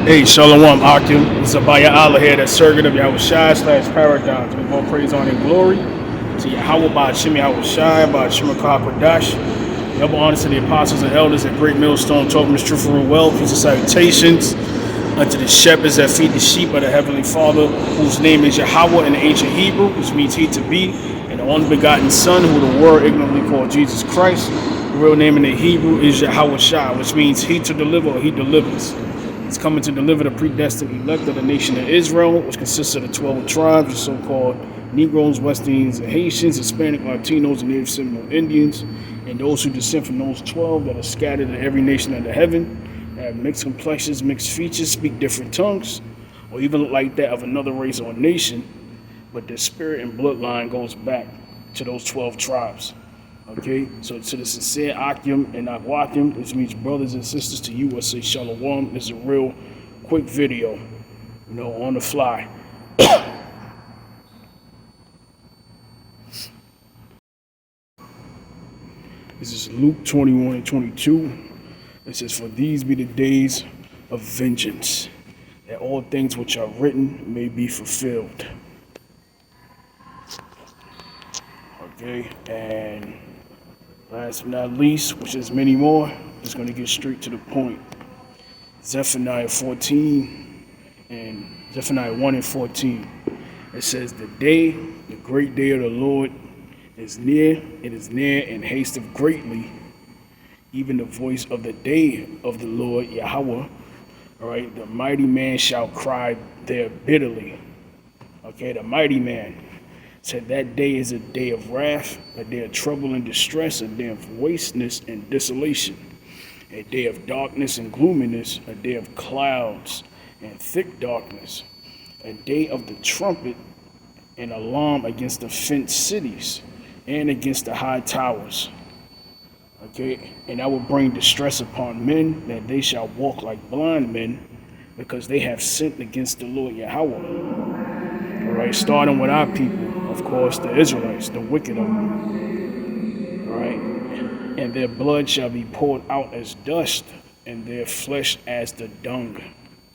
Hey, Shalom, Akim. It's Abaya Allah here, the Surrogate of Yahawashi / Paradigms. Give all praise, honor, and glory to Yahawah, BAHASHAM, Yahawashi, BAHASHAM, Kwadash. Double honor to the apostles and elders at Greatmillstone, talking this truth and well. Peace and salutations unto the shepherds that feed the sheep of the Heavenly Father, whose name is Yahawah in the ancient Hebrew, which means he to be, and the unbegotten Son, who the world ignorantly called Jesus Christ. The real name in the Hebrew is Yahawashi, which means he to deliver or he delivers. He's coming to deliver the predestined elect of the nation of Israel, which consists of the 12 tribes, the so-called Negroes, West Indians, and Haitians, Hispanic, Latinos, and Native Seminole Indians, and those who descend from those 12 that are scattered in every nation under heaven, that have mixed complexions, mixed features, speak different tongues, or even look like that of another race or nation, but their spirit and bloodline goes back to those 12 tribes. Okay, so to the sincere Akim and Agwakim, which means brothers and sisters to you, I say Shalom. This is a real quick video, on the fly. This is Luke 21 and 22. It says, "For these be the days of vengeance, that all things which are written may be fulfilled." Okay, and last but not least, which is many more, just going to get straight to the point. Zephaniah 14 and Zephaniah 1 and 14. It says, "The day, the great day of the Lord is near. It is near and hasteth greatly. Even the voice of the day of the Lord, Yahawah. All right, the mighty man shall cry there bitterly." Okay, the mighty man said that day is a day of wrath, a day of trouble and distress, a day of wasteness and desolation, a day of darkness and gloominess, a day of clouds and thick darkness, a day of the trumpet and alarm against the fenced cities and against the high towers. Okay, and I will bring distress upon men, that they shall walk like blind men, because they have sinned against the Lord Yahawah. All right, starting with our people. Of course, the Israelites, the wicked of them. All right. And their blood shall be poured out as dust, and their flesh as the dung.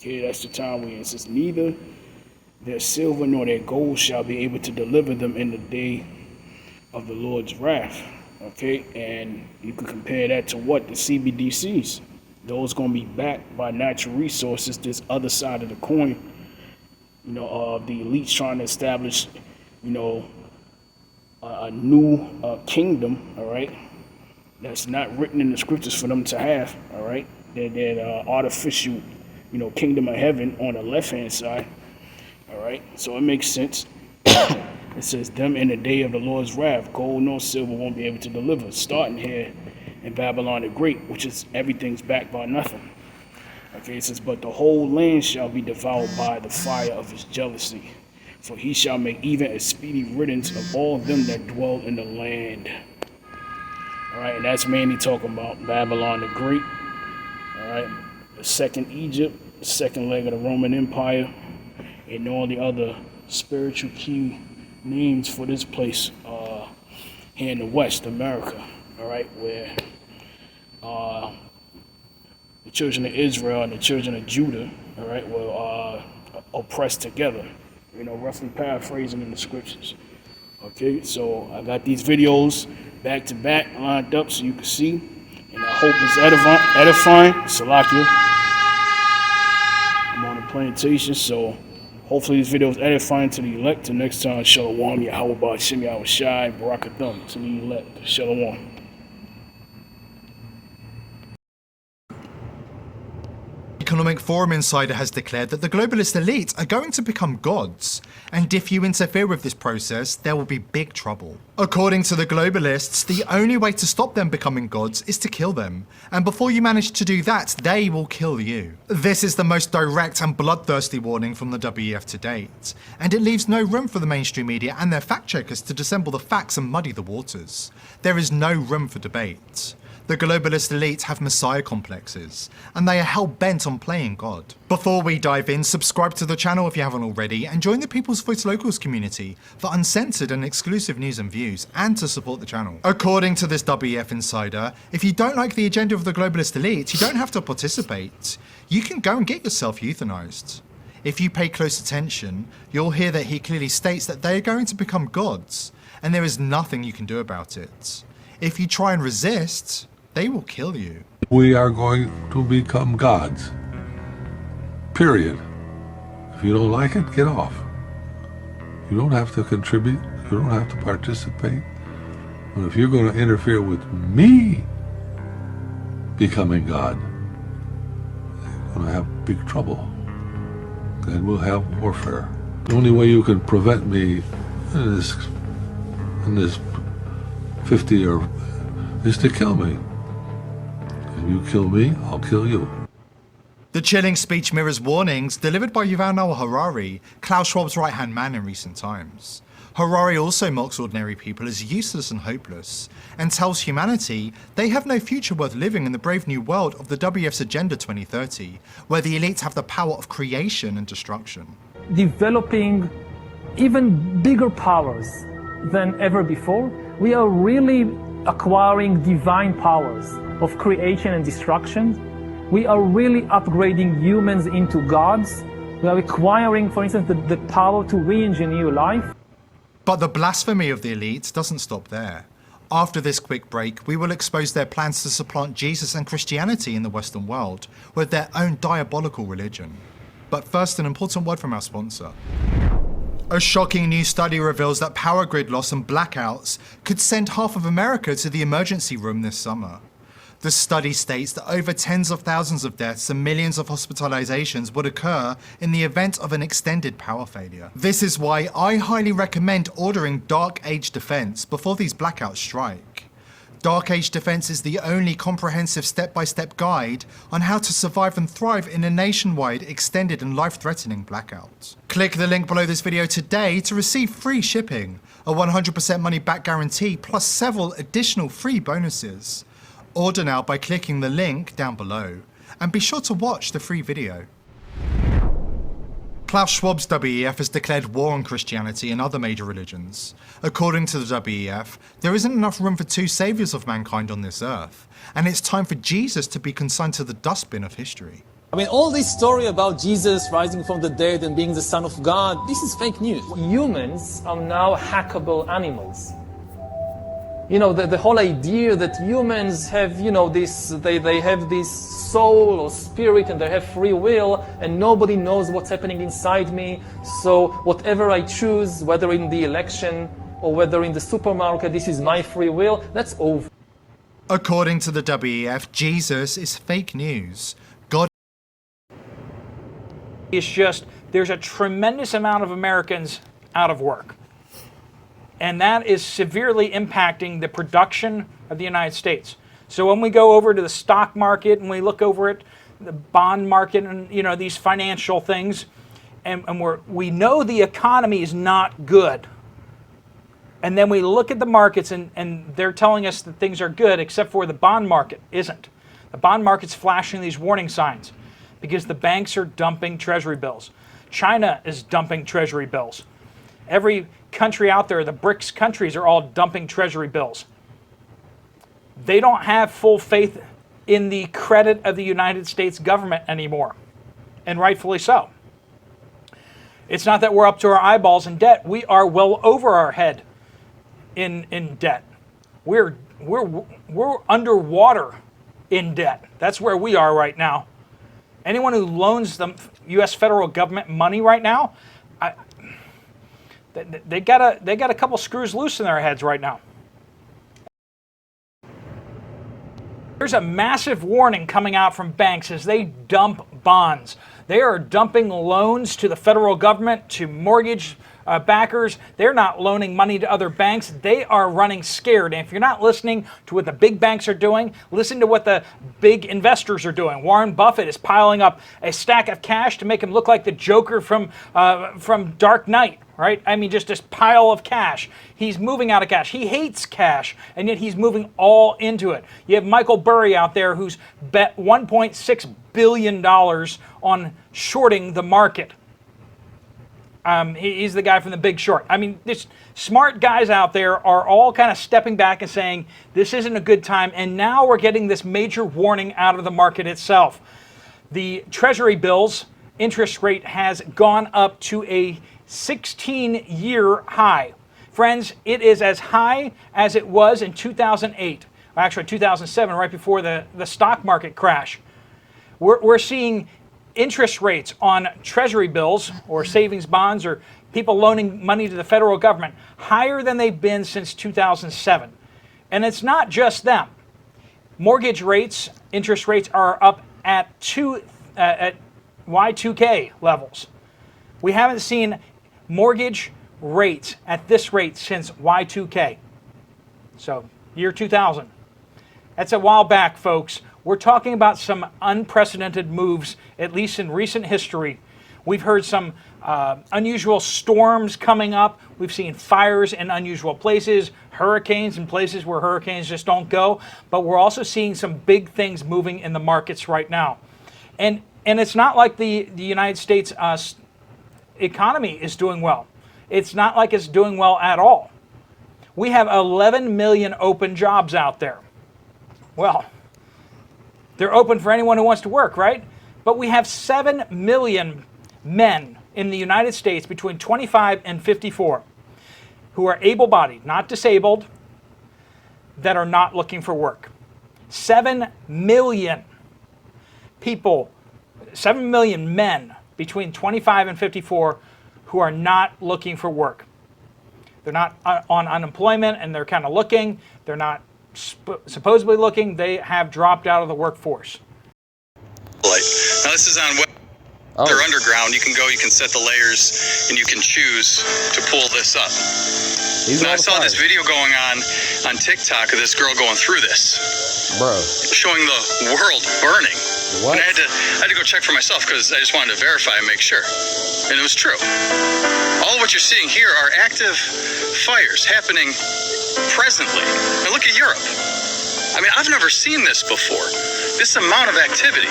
Okay, that's the time we in. It says, "Neither their silver nor their gold shall be able to deliver them in the day of the Lord's wrath." Okay, and you can compare that to what? The CBDCs. Those going to be backed by natural resources, this other side of the coin. Of the elites trying to establish a new kingdom, all right, that's not written in the scriptures for them to have, all right. They're artificial, kingdom of heaven on the left-hand side, all right. So it makes sense. It says, "Them in the day of the Lord's wrath, gold nor silver won't be able to deliver," starting here in Babylon the Great, which is everything's backed by nothing. Okay, it says, "But the whole land shall be devoured by the fire of his jealousy. For he shall make even a speedy riddance of all them that dwell in the land." All right, and that's mainly talking about Babylon the Great. All right, the second Egypt, the second leg of the Roman Empire, and all the other spiritual key names for this place here in the West, America. All right, where the children of Israel and the children of Judah, all right, were oppressed together. Roughly paraphrasing in the scriptures. Okay, so I got these videos back to back lined up so you can see, and I hope it's edifying. Salakia. I'm on a plantation, so hopefully this video is edifying to the elect. Till next time, Shalom, Yahawah, BAHASHAM, Yahawashi, Barakathum to the elect. Shalom. Economic Forum Insider has declared that the globalist elite are going to become gods, and if you interfere with this process, there will be big trouble. According to the globalists, the only way to stop them becoming gods is to kill them, and before you manage to do that, they will kill you. This is the most direct and bloodthirsty warning from the WEF to date, and it leaves no room for the mainstream media and their fact-checkers to dissemble the facts and muddy the waters. There is no room for debate. The globalist elite have messiah complexes, and they are hell-bent on playing God. Before we dive in, subscribe to the channel if you haven't already, and join the People's Voice Locals community for uncensored and exclusive news and views, and to support the channel. According to this WEF insider, if you don't like the agenda of the globalist elite, you don't have to participate. You can go and get yourself euthanized. If you pay close attention, you'll hear that he clearly states that they are going to become gods, and there is nothing you can do about it. If you try and resist, they will kill you. We are going to become gods. Period. If you don't like it, get off. You don't have to contribute. You don't have to participate. But if you're going to interfere with me becoming God, you're going to have big trouble. And we'll have warfare. The only way you can prevent me in this 50 or is to kill me. If you kill me, I'll kill you. The chilling speech mirrors warnings delivered by Yuval Noah Harari, Klaus Schwab's right-hand man in recent times. Harari also mocks ordinary people as useless and hopeless, and tells humanity they have no future worth living in the brave new world of the WEF's Agenda 2030, where the elites have the power of creation and destruction. Developing even bigger powers than ever before, we are really acquiring divine powers of creation and destruction. We are really upgrading humans into gods. We are acquiring, for instance, the power to re-engineer life. But the blasphemy of the elites doesn't stop there. After this quick break, we will expose their plans to supplant Jesus and Christianity in the Western world with their own diabolical religion. But first, an important word from our sponsor. A shocking new study reveals that power grid loss and blackouts could send half of America to the emergency room this summer. The study states that over tens of thousands of deaths and millions of hospitalizations would occur in the event of an extended power failure. This is why I highly recommend ordering Dark Age Defense before these blackouts strike. Dark Age Defense is the only comprehensive step-by-step guide on how to survive and thrive in a nationwide, extended and life-threatening blackout. Click the link below this video today to receive free shipping, a 100% money-back guarantee, plus several additional free bonuses. Order now by clicking the link down below, and be sure to watch the free video. Klaus Schwab's WEF has declared war on Christianity and other major religions. According to the WEF, there isn't enough room for two saviors of mankind on this earth, and it's time for Jesus to be consigned to the dustbin of history. I mean, all this story about Jesus rising from the dead and being the Son of God, this is fake news. Humans are now hackable animals. You know, the whole idea that humans have, you know, they have this soul or spirit and they have free will and nobody knows what's happening inside me. So whatever I choose, whether in the election or whether in the supermarket, this is my free will, that's over. According to the WEF, Jesus is fake news. God It's just, there's a tremendous amount of Americans out of work. And that is severely impacting the production of the United States. So when we go over to the stock market and we look over at the bond market and, you know, these financial things, and we know the economy is not good. And then we look at the markets and they're telling us that things are good, except for the bond market isn't. The bond market's flashing these warning signs because the banks are dumping treasury bills. China is dumping treasury bills. Every country out there, the BRICS countries, are all dumping treasury bills. They don't have full faith in the credit of the United States government anymore, and rightfully so. It's not that we're up to our eyeballs in debt. We are well over our head in debt. We're underwater in debt. That's where we are right now. Anyone who loans the U.S. federal government money right now, they got a couple screws loose in their heads right now. There's a massive warning coming out from banks as they dump bonds. They are dumping loans to the federal government, to mortgage backers. They're not loaning money to other banks. They are running scared. And if you're not listening to what the big banks are doing, listen to what the big investors are doing. Warren Buffett is piling up a stack of cash to make him look like the Joker from Dark Knight, right? I mean, just this pile of cash. He's moving out of cash. He hates cash, and yet he's moving all into it. You have Michael Burry out there who's bet $1.6 billion on shorting the market. He's the guy from The Big Short. I mean, this smart guys out there are all kind of stepping back and saying, this isn't a good time, and now we're getting this major warning out of the market itself. The Treasury bills interest rate has gone up to a 16-year high. Friends, it is as high as it was in 2008, actually 2007, right before the stock market crash. We're seeing interest rates on Treasury bills or savings bonds or people loaning money to the federal government higher than they've been since 2007. And it's not just them. Mortgage rates, interest rates are up at Y2K levels. We haven't seen mortgage rates at this rate since Y2K. So, year 2000. That's a while back, folks. We're talking about some unprecedented moves, at least in recent history. We've heard some unusual storms coming up. We've seen fires in unusual places, hurricanes in places where hurricanes just don't go. But we're also seeing some big things moving in the markets right now. And it's not like the United States economy is doing well. It's not like it's doing well at all. We have 11 million open jobs out there. Well, they're open for anyone who wants to work, right? But we have 7 million men in the United States between 25 and 54 who are able-bodied, not disabled, that are not looking for work. 7 million people, 7 million men between 25 and 54 who are not looking for work. They're not on unemployment and they're kind of looking. They're not supposedly looking. They have dropped out of the workforce. Now this is on web or underground. You can go, you can set the layers, and you can choose to pull this up. Now I saw this video going on TikTok of this girl going through this, bro, showing the world burning. What? And I had to go check for myself because I just wanted to verify and make sure, and it was true. All of what you're seeing here are active fires happening presently. Now look at Europe. I mean, I've never seen this before. This amount of activity.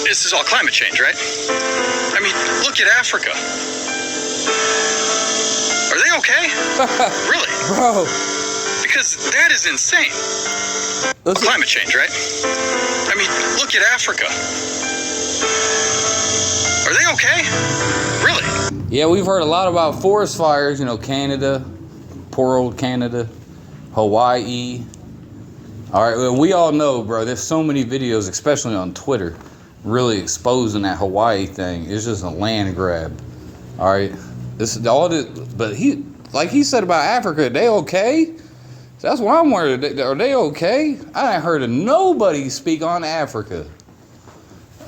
This is all climate change, right? I mean, look at Africa. Are they okay? Really? bro. Because that is insane. Climate change, right? I mean, look at Africa. Are they okay? Really? Yeah, we've heard a lot about forest fires, you know, Canada, poor old Canada, Hawaii. All right, well, we all know, bro, there's so many videos, especially on Twitter, really exposing that Hawaii thing. It's just a land grab. All right, this is all this, but like he said about Africa, they okay? That's what I'm worried. Are they okay? I ain't heard of nobody speak on Africa.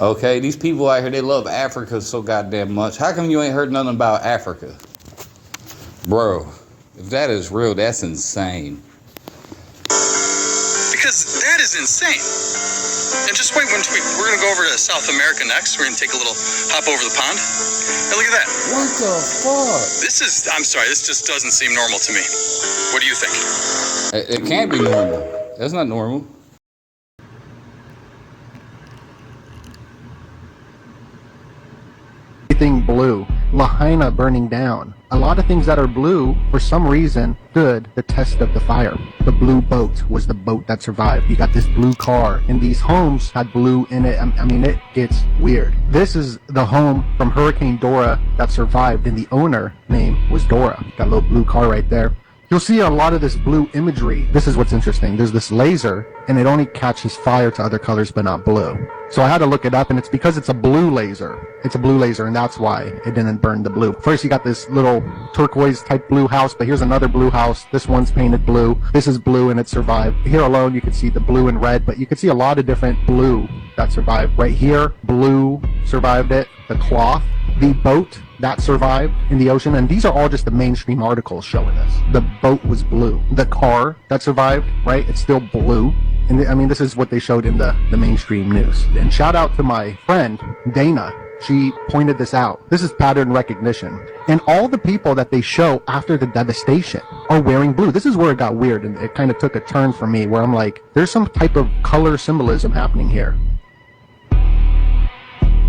Okay, these people out here, they love Africa so goddamn much. How come you ain't heard nothing about Africa? Bro, if that is real, that's insane. Because that is insane. And just wait, we're going to go over to South America next. We're going to take a little hop over the pond. And look at that. What the fuck? This is, I'm sorry, this just doesn't seem normal to me. What do you think? It can't be normal. That's not normal. Everything blue. Lahaina burning down. A lot of things that are blue, for some reason, stood the test of the fire. The blue boat was the boat that survived. You got this blue car, and these homes had blue in it. I mean, it gets weird. This is the home from Hurricane Dora that survived, and the owner name was Dora. Got a little blue car right there. You'll see a lot of this blue imagery. This is what's interesting. There's this laser, and it only catches fire to other colors, but not blue. So I had to look it up, and it's because it's a blue laser. It's a blue laser, and that's why it didn't burn the blue. First, you got this little turquoise-type blue house, but here's another blue house. This one's painted blue. This is blue, and it survived. Here alone, you can see the blue and red, but you can see a lot of different blue that survived. Right here, blue survived it. The cloth, the boat that survived in the ocean, and these are all just the mainstream articles showing us. The boat was blue. The car that survived, right, it's still blue. And I mean, this is what they showed in the mainstream news. And shout out to my friend, Dana. she pointed this out. This is pattern recognition. And all the people that they show after the devastation are wearing blue. This is where it got weird, and it kind of took a turn for me, where I'm like, there's some type of color symbolism happening here.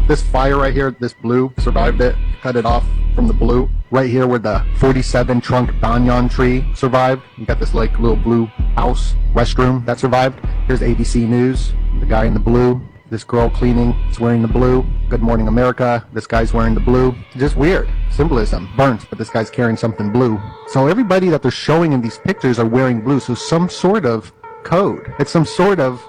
This fire right here, this blue, survived it, cut it off from the blue. Right here where the 47 trunk banyan tree survived. You got this like little blue house, restroom that survived. Here's ABC News, the guy in the blue. This girl cleaning is wearing the blue. Good Morning America, this guy's wearing the blue. Just weird. Symbolism. Burnt, but this guy's carrying something blue. So everybody that they're showing in these pictures are wearing blue. So some sort of code. It's some sort of,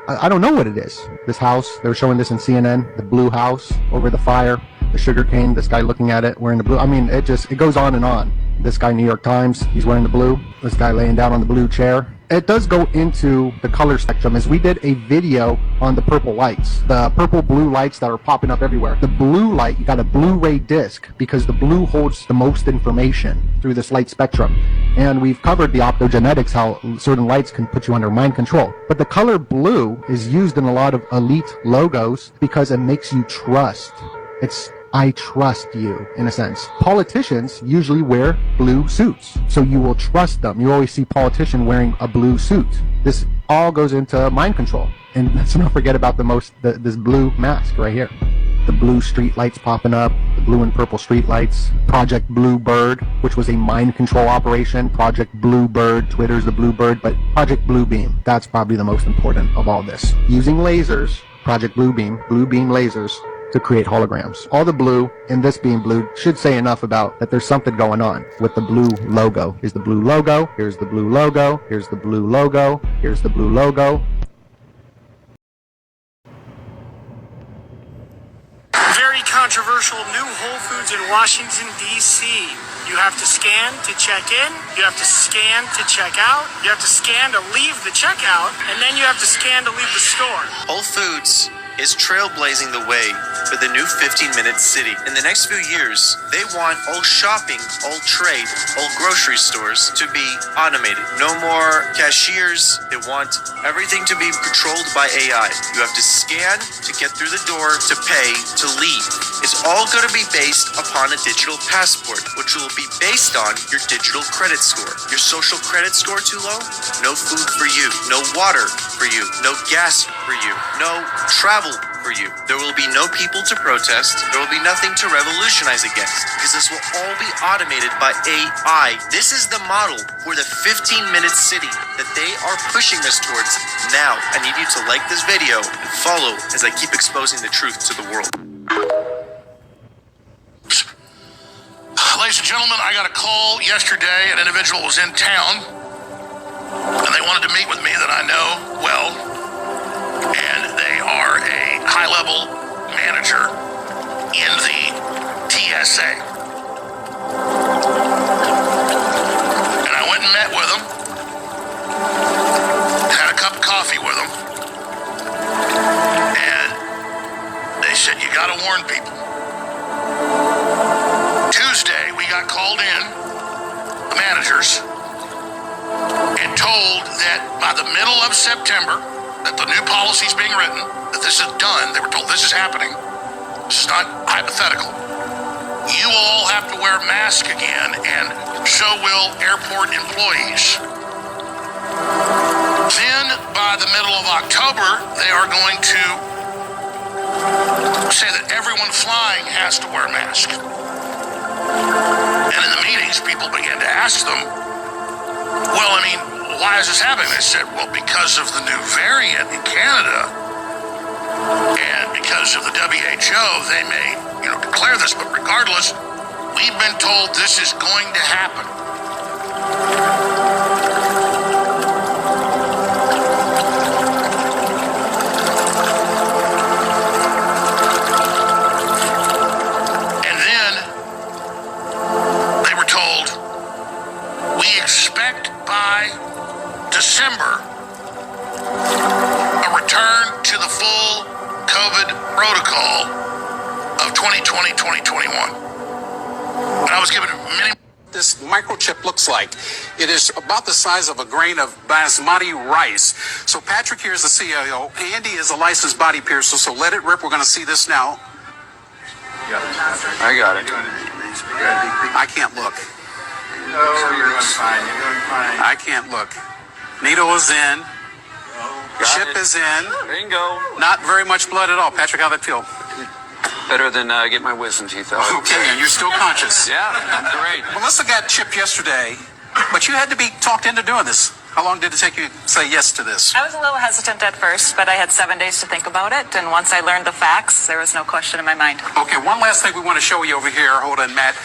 I don't know what it is. This house, they were showing this in CNN, the blue house over the fire, the sugar cane, this guy looking at it wearing the blue. I mean, it goes on and on. This guy, New York Times, he's wearing the blue. This guy laying down on the blue chair. It does go into the color spectrum, as we did a video on the purple lights, the purple blue lights that are popping up everywhere. The blue light, you got a Blu-ray disc because the blue holds the most information through this light spectrum. And we've covered the optogenetics, how certain lights can put you under mind control. But the color blue is used in a lot of elite logos because it makes you trust. It's I trust you, in a sense. Politicians usually wear blue suits, so you will trust them. You always see politician wearing a blue suit. This all goes into mind control. And let's not forget about this blue mask right here. The blue street lights popping up, the blue and purple street lights. Project Bluebird, which was a mind control operation. Project Bluebird, Twitter's the Bluebird, but Project Bluebeam, that's probably the most important of all this. Using lasers, Project Bluebeam lasers, to create holograms. All the blue, and this being blue, should say enough about that there's something going on with the blue logo. Here's the blue logo, here's the blue logo, here's the blue logo, here's the blue logo. Very controversial new Whole Foods in Washington, D.C. You have to scan to check in, you have to scan to check out, you have to scan to leave the checkout, and then you have to scan to leave the store. Whole Foods is trailblazing the way for the new 15-minute city. In the next few years, they want all shopping, all trade, all grocery stores to be automated. No more cashiers. They want everything to be controlled by AI. You have to scan to get through the door, to pay, to leave. It's all going to be based upon a digital passport, which will be based on your digital credit score. Your social credit score too low? No food for you. No water for you. No gas for you. No travel for you. There will be no people to protest. There will be nothing to revolutionize against, because this will all be automated by AI. This is the model for the 15-minute city that they are pushing us towards now. I need you to like this video and follow as I keep exposing the truth to the world. Ladies and gentlemen, I got a call yesterday. An individual was in town, and they wanted to meet with me that I know well, and they are a high-level manager in the TSA. And I went and met with them, and had a cup of coffee with them, and they said, you gotta warn people. Tuesday, we got called in, the managers, and told that by the middle of September, that the new policy's being written, that this is done. They were told this is happening. This is not hypothetical. You will all have to wear masks again, and so will airport employees. Then, by the middle of October, they are going to say that everyone flying has to wear a mask. And in the meetings, people began to ask them, well, I mean, why is this happening? They said, well, because of the new variant in Canada, and because of the WHO, they may, declare this, but regardless, we've been told this is going to happen. And then they were told, we expect by December a return to the full COVID protocol of 2020-2021. And I was given many. This microchip looks like. It is about the size of a grain of basmati rice. So Patrick here is the CIO. Andy is a licensed body piercer, so let it rip. We're going to see this now. I got it. I can't look. No, you're doing fine. You're doing fine. I can't look. Needle is in. Chip is in. Bingo. Not very much blood at all. Patrick, how'd that feel? Better than get my wisdom teeth out. Okay, and you're still conscious. Yeah, I'm great. Melissa got chipped yesterday, but you had to be talked into doing this. How long did it take you to say yes to this? I was a little hesitant at first, but I had 7 days to think about it, and once I learned the facts, there was no question in my mind. Okay, one last thing we want to show you over here. Hold on, Matt.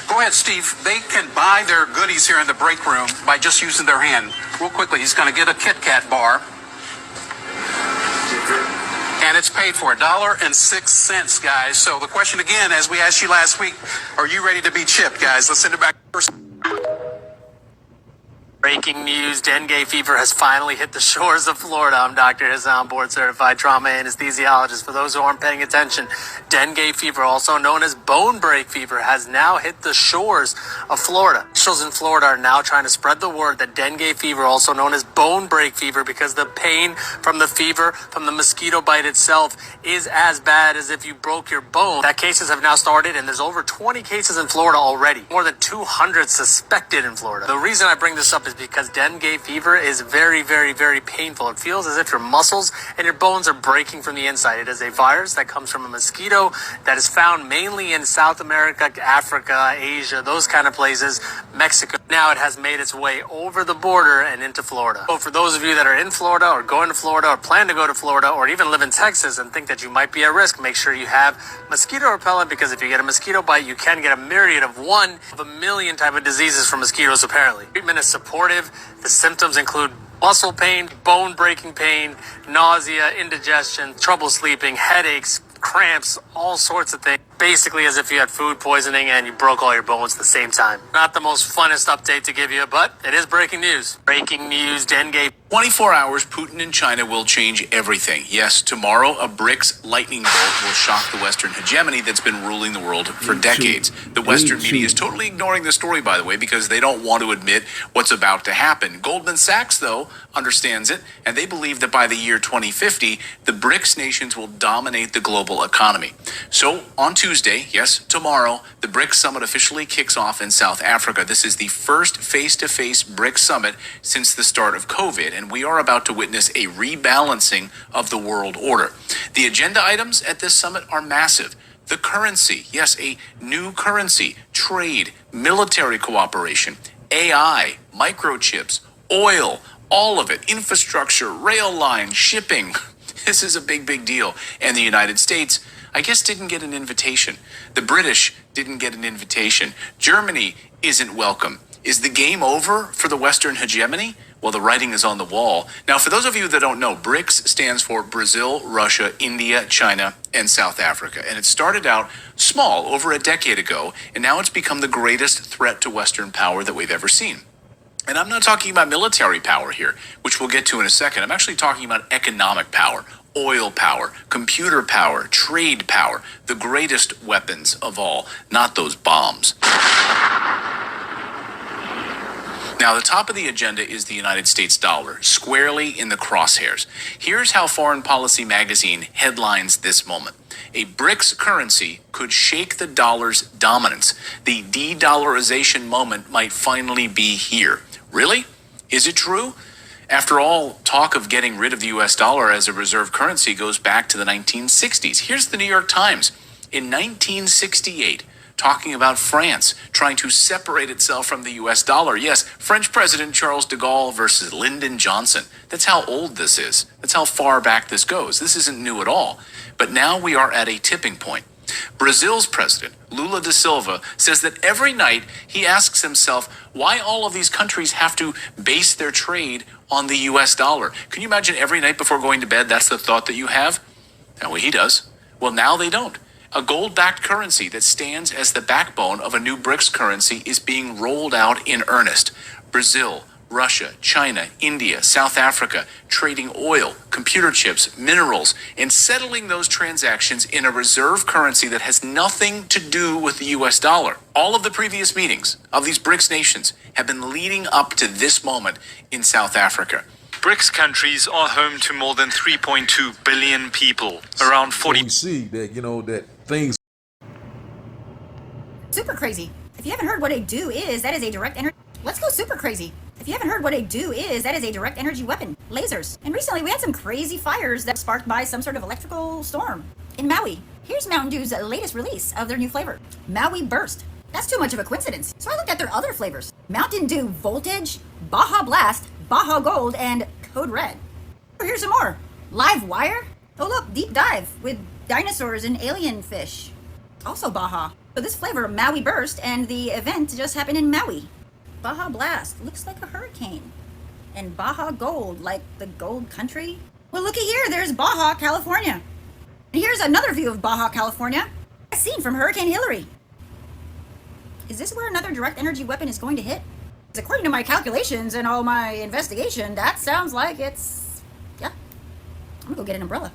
Go ahead, Steve. They can buy their goodies here in the break room by just using their hand. Real quickly, he's going to get a Kit Kat bar. And it's paid for $1.06, guys. So the question again, as we asked you last week, are you ready to be chipped, guys? Let's send it back first. Breaking news, dengue fever has finally hit the shores of Florida. I'm Dr. Hassan, board certified trauma anesthesiologist. For those who aren't paying attention, dengue fever, also known as bone break fever, has now hit the shores of Florida. Officials in Florida are now trying to spread the word that dengue fever, also known as bone break fever, because the pain from the fever, from the mosquito bite itself, is as bad as if you broke your bone. That cases have now started, and there's over 20 cases in Florida already. More than 200 suspected in Florida. The reason I bring this up is because dengue fever is very, very, very painful. It feels as if your muscles and your bones are breaking from the inside. It is a virus that comes from a mosquito that is found mainly in South America, Africa, Asia, those kind of places, Mexico. Now it has made its way over the border and into Florida. So for those of you that are in Florida or going to Florida or plan to go to Florida or even live in Texas and think that you might be at risk, make sure you have mosquito repellent, because if you get a mosquito bite, you can get a myriad of 1 of a million type of diseases from mosquitoes apparently. Treatment is supportive. The symptoms include muscle pain, bone breaking pain, nausea, indigestion, trouble sleeping, headaches, cramps, all sorts of things. Basically as if you had food poisoning and you broke all your bones at the same time. Not the most funnest update to give you, but it is breaking news. Breaking news, dengue. 24 hours, Putin and China will change everything. Yes, tomorrow a BRICS lightning bolt will shock the Western hegemony that's been ruling the world for decades. The Western media is totally ignoring the story, by the way, because they don't want to admit what's about to happen. Goldman Sachs, though, understands it, and they believe that by the year 2050, the BRICS nations will dominate the global economy. So, on Tuesday, yes, tomorrow, the BRICS summit officially kicks off in South Africa. This is the first face-to-face BRICS summit since the start of COVID, and we are about to witness a rebalancing of the world order. The agenda items at this summit are massive. The currency, yes, a new currency, trade, military cooperation, AI, microchips, oil, all of it, infrastructure, rail lines, shipping. This is a big, big deal. And the United States, I guess, didn't get an invitation. The British didn't get an invitation. Germany isn't welcome. Is the game over for the Western hegemony? Well, the writing is on the wall. Now, for those of you that don't know, BRICS stands for Brazil, Russia, India, China, and South Africa. And it started out small over a decade ago, and now it's become the greatest threat to Western power that we've ever seen. And I'm not talking about military power here, which we'll get to in a second. I'm actually talking about economic power, oil power, computer power, trade power, the greatest weapons of all, not those bombs. Now, the top of the agenda is the United States dollar, squarely in the crosshairs. Here's how Foreign Policy magazine headlines this moment. A BRICS currency could shake the dollar's dominance. The de-dollarization moment might finally be here. Really? Is it true? After all, talk of getting rid of the US dollar as a reserve currency goes back to the 1960s. Here's the New York Times. In 1968, talking about France trying to separate itself from the US dollar. Yes, French President Charles de Gaulle versus Lyndon Johnson. That's how old this is. That's how far back this goes. This isn't new at all. But now we are at a tipping point. Brazil's president, Lula da Silva, says that every night he asks himself why all of these countries have to base their trade on the US dollar. Can you imagine every night before going to bed, that's the thought that you have? Well, he does. Well, now they don't. A gold-backed currency that stands as the backbone of a new BRICS currency is being rolled out in earnest. Brazil, Russia, China, India, South Africa, trading oil, computer chips, minerals, and settling those transactions in a reserve currency that has nothing to do with the US dollar. All of the previous meetings of these BRICS nations have been leading up to this moment in South Africa. BRICS countries are home to more than 3.2 billion people, around 40. We see that, that things. crazy. If you haven't heard what a DO is, that is a direct energy. Let's go super crazy. If you haven't heard what a DO is, that is a direct energy weapon. Lasers. And recently we had some crazy fires that sparked by some sort of electrical storm in Maui. Here's Mountain Dew's latest release of their new flavor, Maui Burst. That's too much of a coincidence. So I looked at their other flavors. Mountain Dew Voltage, Baja Blast, Baja Gold, and Code Red. Here's some more. Live Wire. Oh look, Deep Dive with dinosaurs and alien fish. Also Baja. So this flavor, Maui Burst, and the event just happened in Maui. Baja Blast looks like a hurricane. And Baja Gold, like the gold country. Well, looky here, there's Baja, California. And here's another view of Baja, California. A scene from Hurricane Hillary. Is this where another direct energy weapon is going to hit? Because according to my calculations and all my investigation, that sounds like it's... Yeah. I'm gonna go get an umbrella.